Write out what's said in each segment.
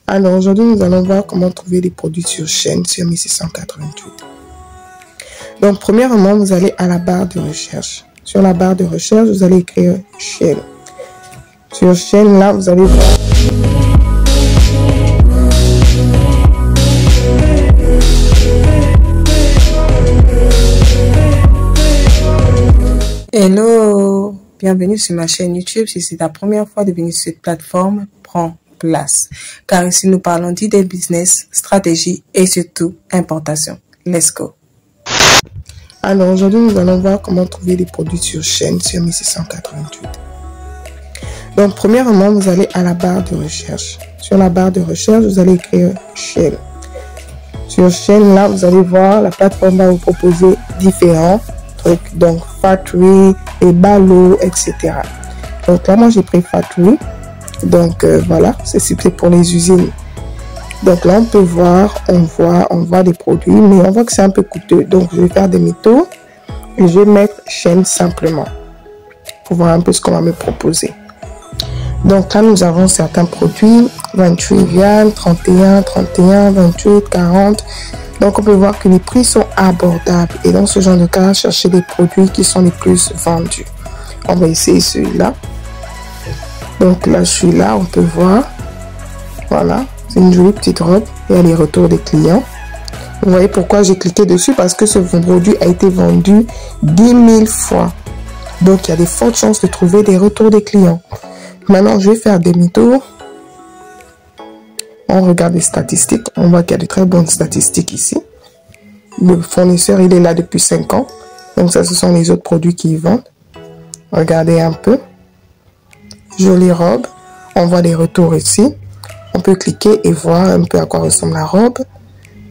Alors aujourd'hui, nous allons voir comment trouver des produits sur Shein sur 1688. Donc premièrement, vous allez à la barre de recherche. Sur la barre de recherche, vous allez écrire Shein. Sur Shein, là, vous allez voir. Hello, bienvenue sur ma chaîne YouTube. Si c'est ta première fois de venir sur cette plateforme, prends place. Car ici, nous parlons d'idées business, stratégie et surtout importation. Let's go. Alors aujourd'hui, nous allons voir comment trouver des produits sur Shein sur 1688. Donc premièrement, vous allez à la barre de recherche. Sur la barre de recherche, vous allez écrire Shein. Sur Shein, là, vous allez voir, la plateforme va vous proposer différents trucs. Donc Factory, et Ballo, etc. Donc là, moi, j'ai pris Factory. Donc voilà, c'est pour les usines. Donc là, on peut voir, on voit des produits, mais on voit que c'est un peu coûteux. Donc je vais faire demi-tour et je vais mettre Shein simplement pour voir un peu ce qu'on va me proposer. Donc là, nous avons certains produits, 28 yuan, 31, 28, 40. Donc on peut voir que les prix sont abordables. Et dans ce genre de cas, chercher des produits qui sont les plus vendus. On va essayer celui-là. Donc là, celui-là, on peut voir. Voilà, c'est une jolie petite robe. Il y a les retours des clients. Vous voyez pourquoi j'ai cliqué dessus? Parce que ce produit a été vendu 10 000 fois. Donc il y a des fortes chances de trouver des retours des clients. Maintenant, je vais faire demi-tour. On regarde les statistiques. On voit qu'il y a de très bonnes statistiques ici. Le fournisseur, il est là depuis 5 ans. Donc ça, ce sont les autres produits qu'ils vendent. Regardez un peu. Jolie robe. On voit des retours ici. On peut cliquer et voir un peu à quoi ressemble la robe.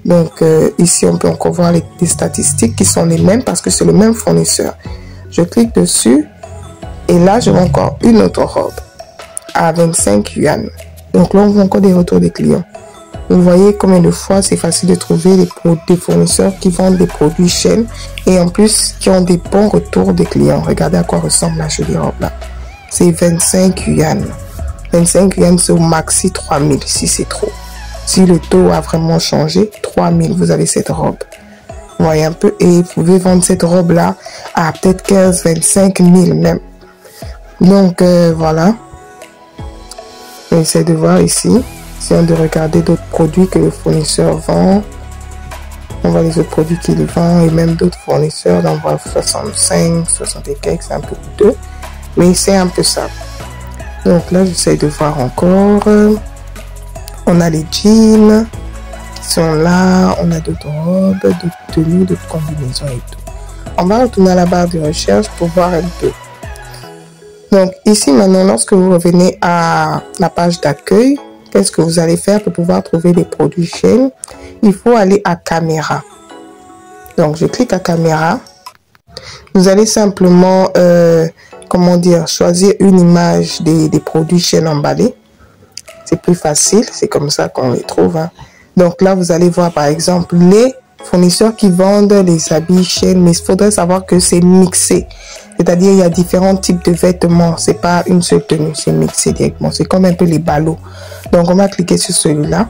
Donc ici, on peut encore voir les statistiques qui sont les mêmes parce que c'est le même fournisseur. Je clique dessus. Et là, je vois encore une autre robe à 25 yuan. Donc là, on voit encore des retours des clients. Vous voyez combien de fois c'est facile de trouver des fournisseurs qui vendent des produits Shein et en plus qui ont des bons retours des clients. Regardez à quoi ressemble la jolie robe là. C'est 25 yuan. 25 yuan, c'est au maxi 3000 si c'est trop. Si le taux a vraiment changé, 3000, vous avez cette robe. Vous voyez un peu, et vous pouvez vendre cette robe là à peut-être 15, 25 000 même. Donc voilà. On essaie de voir ici. Essayons de regarder d'autres produits que le fournisseur vend. On voit les autres produits qu'il vend et même d'autres fournisseurs. Là, on voit 65, 60 et quelques, c'est un peu coûteux. Mais c'est un peu ça. Donc là, j'essaie de voir encore. On a les jeans qui sont là. On a d'autres robes, d'autres tenues, d'autres combinaisons et tout. On va retourner à la barre de recherche pour voir un peu. Donc ici maintenant, lorsque vous revenez à la page d'accueil, qu'est-ce que vous allez faire pour pouvoir trouver des produits Shein? Il faut aller à caméra. Donc je clique à caméra. Vous allez simplement, choisir une image des produits Shein emballés. C'est plus facile, c'est comme ça qu'on les trouve. Hein. Donc là, vous allez voir par exemple les fournisseurs qui vendent les habits Shein, mais il faudrait savoir que c'est mixé. C'est-à-dire, il y a différents types de vêtements. C'est pas une seule tenue, c'est mixé directement. C'est comme un peu les ballots. Donc, on va cliquer sur celui-là.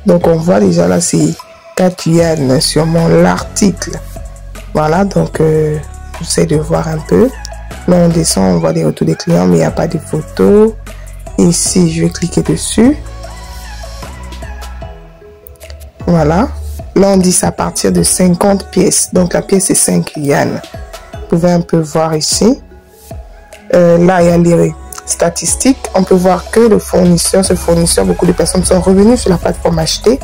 Donc, on voit déjà là, c'est 4 yuan, sûrement l'article. Voilà, donc, j'essaie de voir un peu. Là, on descend, on voit les retours des clients, mais il n'y a pas de photos. Ici, je vais cliquer dessus. Voilà. Là, on dit ça à partir de 50 pièces. Donc, la pièce est 5 yuan. Vous pouvez un peu voir ici. Là, il y a les statistiques. On peut voir que le fournisseur, ce fournisseur, beaucoup de personnes sont revenues sur la plateforme acheter.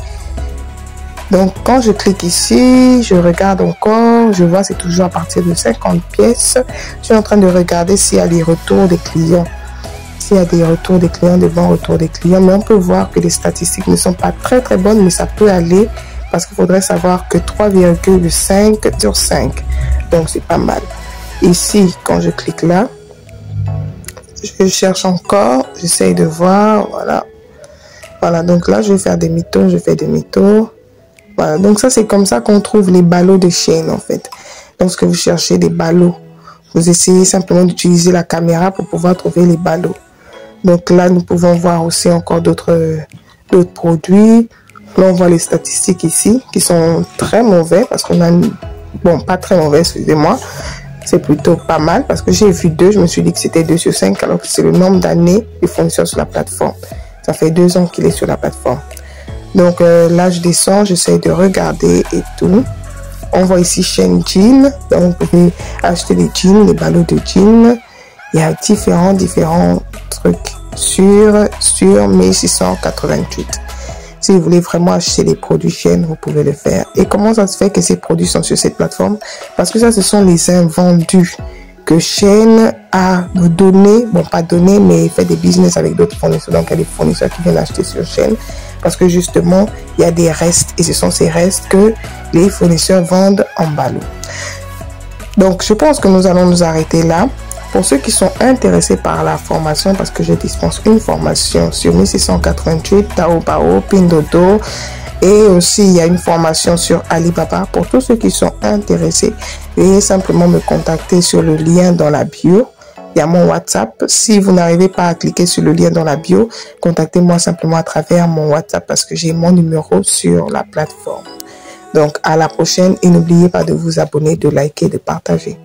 Donc, quand je clique ici, je regarde encore. Je vois c'est toujours à partir de 50 pièces. Je suis en train de regarder s'il y a des retours des clients. S'il y a des retours des clients, des bons retours des clients. Mais on peut voir que les statistiques ne sont pas très très bonnes, mais ça peut aller. Parce qu'il faudrait savoir que 3,5 sur 5. Donc, c'est pas mal. Ici, quand je clique là, je cherche encore. J'essaye de voir. Voilà. Voilà. Donc là, je vais faire demi-tour. Je fais demi-tour. Voilà. Donc, ça, c'est comme ça qu'on trouve les ballots de Shein, en fait. Lorsque vous cherchez des ballots, vous essayez simplement d'utiliser la caméra pour pouvoir trouver les ballots. Donc là, nous pouvons voir aussi encore d'autres d'autres produits. Là, on voit les statistiques ici qui sont très mauvais parce qu'on a... Bon, pas très mauvais, excusez-moi. C'est plutôt pas mal parce que j'ai vu 2. Je me suis dit que c'était 2 sur 5 alors que c'est le nombre d'années du fournisseur sur la plateforme. Ça fait 2 ans qu'il est sur la plateforme. Donc là, je descends, j'essaie de regarder et tout. On voit ici chaîne jean. Donc vous pouvez acheter des jeans, les ballots de jeans. Il y a différents trucs sur 1688. Si vous voulez vraiment acheter des produits Shein, vous pouvez le faire. Et comment ça se fait que ces produits sont sur cette plateforme? Parce que ça, ce sont les invendus que Shein a donné, bon pas donné, mais il fait des business avec d'autres fournisseurs. Donc il y a des fournisseurs qui viennent acheter sur Shein parce que justement, il y a des restes et ce sont ces restes que les fournisseurs vendent en ballot. Donc je pense que nous allons nous arrêter là. Pour ceux qui sont intéressés par la formation, parce que je dispense une formation sur 1688, Taobao, Pinduoduo, et aussi il y a une formation sur Alibaba. Pour tous ceux qui sont intéressés, veuillez simplement me contacter sur le lien dans la bio. Il y a mon WhatsApp. Si vous n'arrivez pas à cliquer sur le lien dans la bio, contactez-moi simplement à travers mon WhatsApp parce que j'ai mon numéro sur la plateforme. Donc à la prochaine et n'oubliez pas de vous abonner, de liker, de partager.